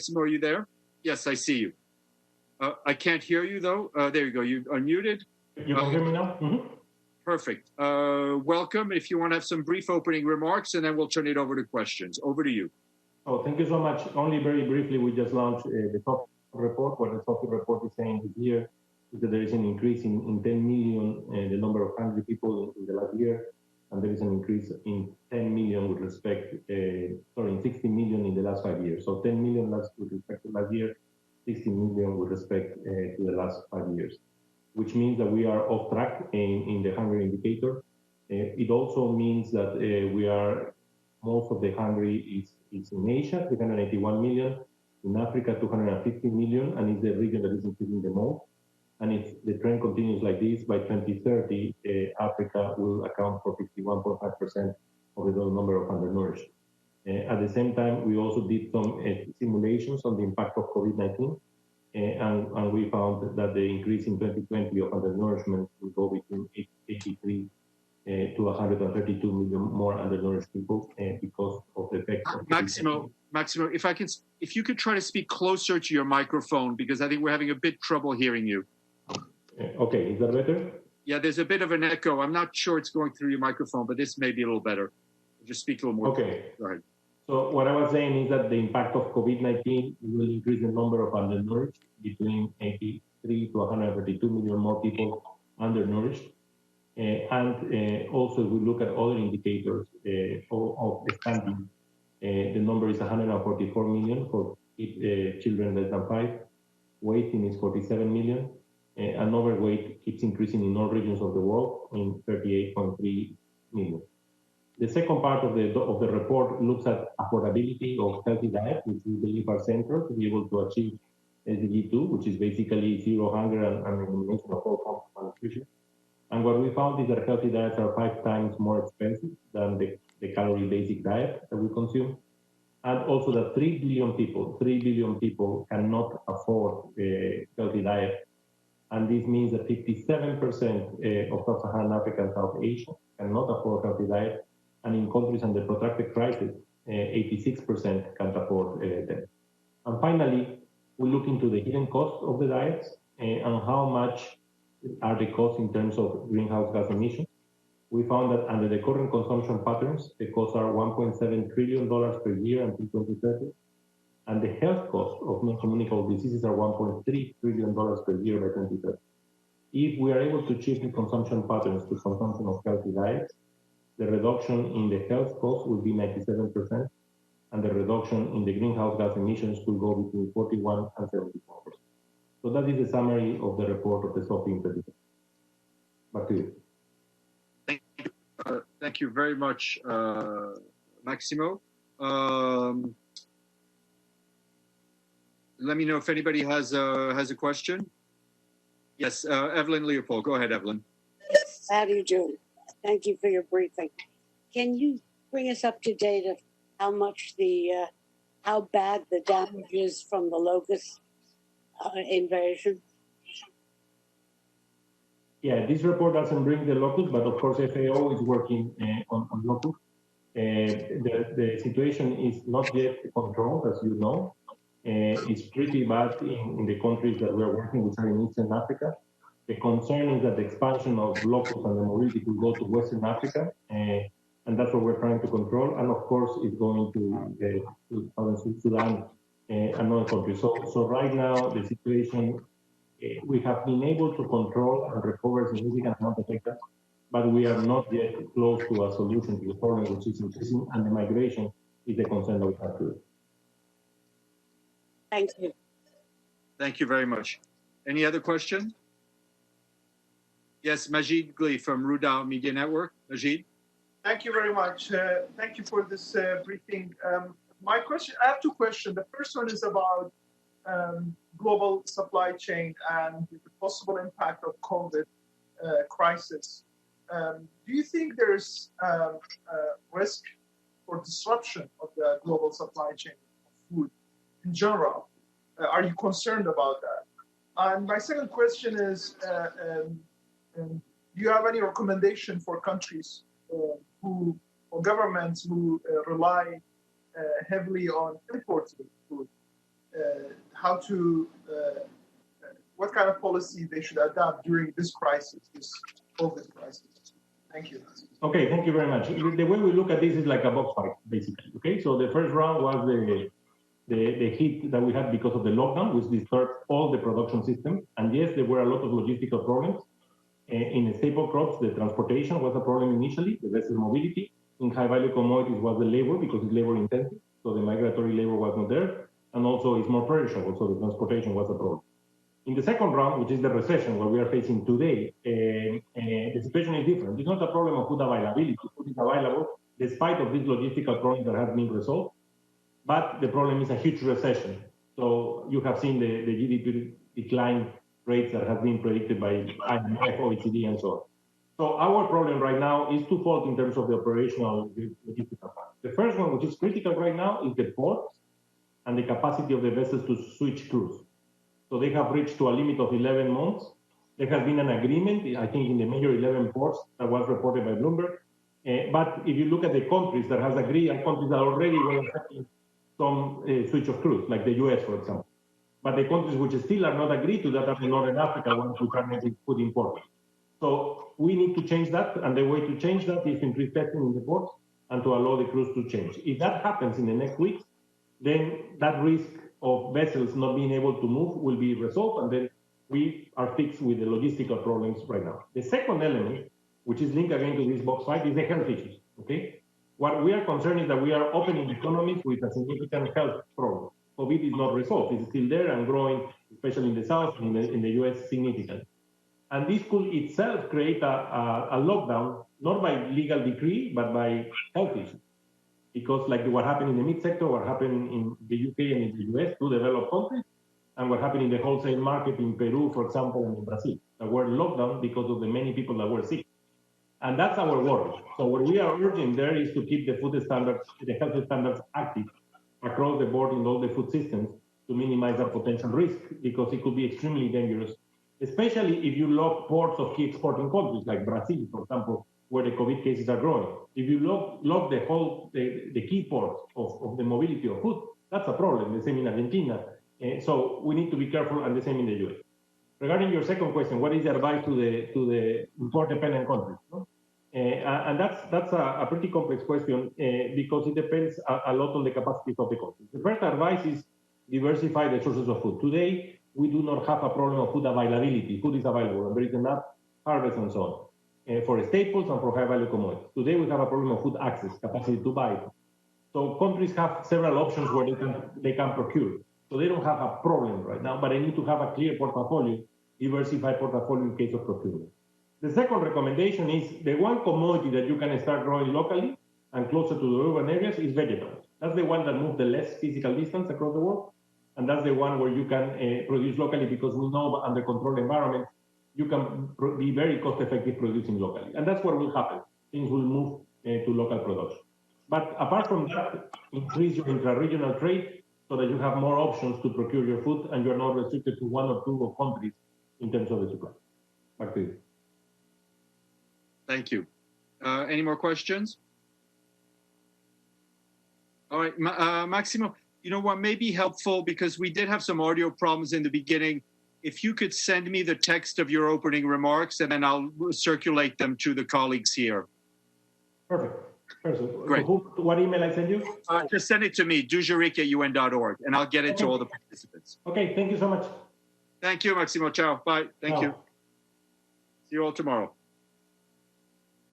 Maximo, are you there? Yes, I see you. I can't hear you, though. There you go. You unmuted. You can hear me now? Mm-hmm. Perfect. Welcome. If you want to have some brief opening remarks, and then we'll turn it over to questions. Over to you. Oh, thank you so much. Only very briefly, we just launched the top report. What the top report is saying this year is that there is an increase in 10 million the number of hungry people in the last year, and there is an increase in 10 million with respect, in 60 million in the last 5 years. So 10 million with respect to last year, 60 million with respect to the last 5 years, which means that we are off track in the hunger indicator. It also means that most of the hungry is in Asia, 381 million, in Africa, 250 million, and it's the region that is increasing the most. And if the trend continues like this, by 2030, Africa will account for 51.5% of the total number of undernourished. At the same time, we also did some simulations on the impact of COVID-19, and we found that the increase in 2020 of undernourishment will go between 83 to 132 million more undernourished people because of the effect of Maximo, if you could try to speak closer to your microphone, because I think we're having a bit trouble hearing you. Okay, is that better? Yeah, there's a bit of an echo. I'm not sure it's going through your microphone, but this may be a little better. Just speak a little more. Okay. Go ahead. So what I was saying is that the impact of COVID-19 will increase the number of undernourished, between 83 to 132 million more people undernourished. And also, if we look at other indicators of the stunting, the number is 144 million for children less than 5. Weighting is 47 million. And overweight keeps increasing in all regions of the world in 38.3 million. The second part of the report looks at affordability of healthy diet, which we believe are central to be able to achieve SDG 2, which is basically zero hunger and elimination of all forms of malnutrition. And what we found is that healthy diets are 5 times more expensive than the calorie basic diet that we consume. And also that 3 billion people cannot afford a healthy diet. And this means that 57% of sub-Saharan Africa and South Asia cannot afford healthy diet. And in countries under protracted crisis, 86% can't afford them. And finally, we look into the hidden costs of the diets and how much are the costs in terms of greenhouse gas emissions. We found that under the current consumption patterns, the costs are $1.7 trillion per year until 2030. And the health costs of non-communicable diseases are $1.3 trillion per year by 2030. If we are able to shift the consumption patterns to consumption of healthy diets, the reduction in the health costs will be 97%, and the reduction in the greenhouse gas emissions will go between 41 and 74%. So that is the summary of the report of the SOPI Interdict. Back to you. Thank you very much, Maximo. Let me know if anybody has a question. Yes, Evelyn Leopold. Go ahead, Evelyn. How do you do? Thank you for your briefing. Can you bring us up to date of how much how bad the damage is from the locust invasion? Yeah, this report doesn't bring the locust, but of course FAO is working on locust. The situation is not yet controlled, as you know. It's pretty bad in the countries that we're working, which are in Eastern Africa. The concern is that the expansion of locusts and the mobility will go to Western Africa, and that's what we're trying to control. And of course, it's going to Southern Sudan and other countries. So right now, the situation, we have been able to control and recover a significant amount of data, but we are not yet close to a solution to the problem, which is increasing, and the migration is the concern that we have to. Thank you. Thank you very much. Any other question? Yes, Majid Gli from Ruda Media Network. Majid? Thank you very much. Thank you for this briefing. My question, I have 2 questions. The first one is about global supply chain and the possible impact of COVID crisis. Do you think there's risk for disruption of the global supply chain of food in general? Are you concerned about that? And my second question is, do you have any recommendation for countries or governments who rely heavily on imported food how to what kind of policy they should adopt during this crisis, this COVID crisis. Thank you. Okay, thank you very much. The way we look at this is like a box fight, basically. Okay, so the first round was the hit that we had because of the lockdown, which disturbed all the production system. And yes, there were a lot of logistical problems. In the staple crops, the transportation was a problem initially, the vessel mobility. In high-value commodities was the labor, because it's labor-intensive, so the migratory labor was not there. And also it's more perishable, so the transportation was a problem. In the second round, which is the recession, what we are facing today, the situation is different. It's not a problem of food availability. Food is available despite of these logistical problems that have been resolved. But the problem is a huge recession. So you have seen the GDP decline rates that have been predicted by IMF, OECD, and so on. So our problem right now is twofold in terms of the operational logistical part. The first one, which is critical right now, is the ports and the capacity of the vessels to switch crews. So they have reached to a limit of 11 months. There has been an agreement, I think, in the major 11 ports that was reported by Bloomberg. But if you look at the countries that has agreed and countries that already were having some switch of crews, like the US, for example. But the countries which still are not agreed to that are the Northern Africa ones which are making food imported. So we need to change that, and the way to change that is to increase testing in the ports and to allow the crews to change. If that happens in the next weeks, then that risk of vessels not being able to move will be resolved, and then we are fixed with the logistical problems right now. The second element, which is linked again to this box fight, is the health issues, okay? What we are concerned is that we are opening economies with a significant health problem. COVID is not resolved, it's still there and growing, especially in the South and in the US significantly. And this could itself create a lockdown, not by legal decree, but by health issues. Because like what happened in the meat sector, what happened in the UK and in the US, two developed countries, and what happened in the wholesale market in Peru, for example, and in Brazil, that were locked down because of the many people that were sick. And that's our worry. So what we are urging there is to keep the food standards, the health standards active across the board in all the food systems to minimize that potential risk, because it could be extremely dangerous, especially if you lock ports of key exporting countries like Brazil, for example, where the COVID cases are growing. If you lock the key ports of the mobility of food, that's a problem. The same in Argentina. So we need to be careful, and the same in the US. Regarding your second question, what is the advice to the import-dependent countries? No? And that's a pretty complex question because it depends a lot on the capacities of the countries. The first advice is diversify the sources of food. Today, we do not have a problem of food availability. Food is available, and there is enough harvest and so on for staples and for high-value commodities. Today, we have a problem of food access, capacity to buy. So countries have several options where they can procure. So they don't have a problem right now, but they need to have a clear portfolio, diversified portfolio in case of procurement. The second recommendation is the one commodity that you can start growing locally and closer to the urban areas is vegetables. That's the one that moves the less physical distance across the world. And that's the one where you can produce locally, because we know under controlled environments, you can be very cost-effective producing locally. And that's what will happen. Things will move to local production. But apart from that, increase your intra-regional trade so that you have more options to procure your food and you're not restricted to one or two countries in terms of the supply. Back to you. Thank you. Any more questions? All right, Maximo, you know what may be helpful, because we did have some audio problems in the beginning. If you could send me the text of your opening remarks, and then I'll circulate them to the colleagues here. Perfect. Great. So what email I send you? Just send it to me, dujarik@un.org, and I'll get it to all the participants. Okay, thank you so much. Thank you, Maximo. Ciao. Bye. Thank you. See you all tomorrow.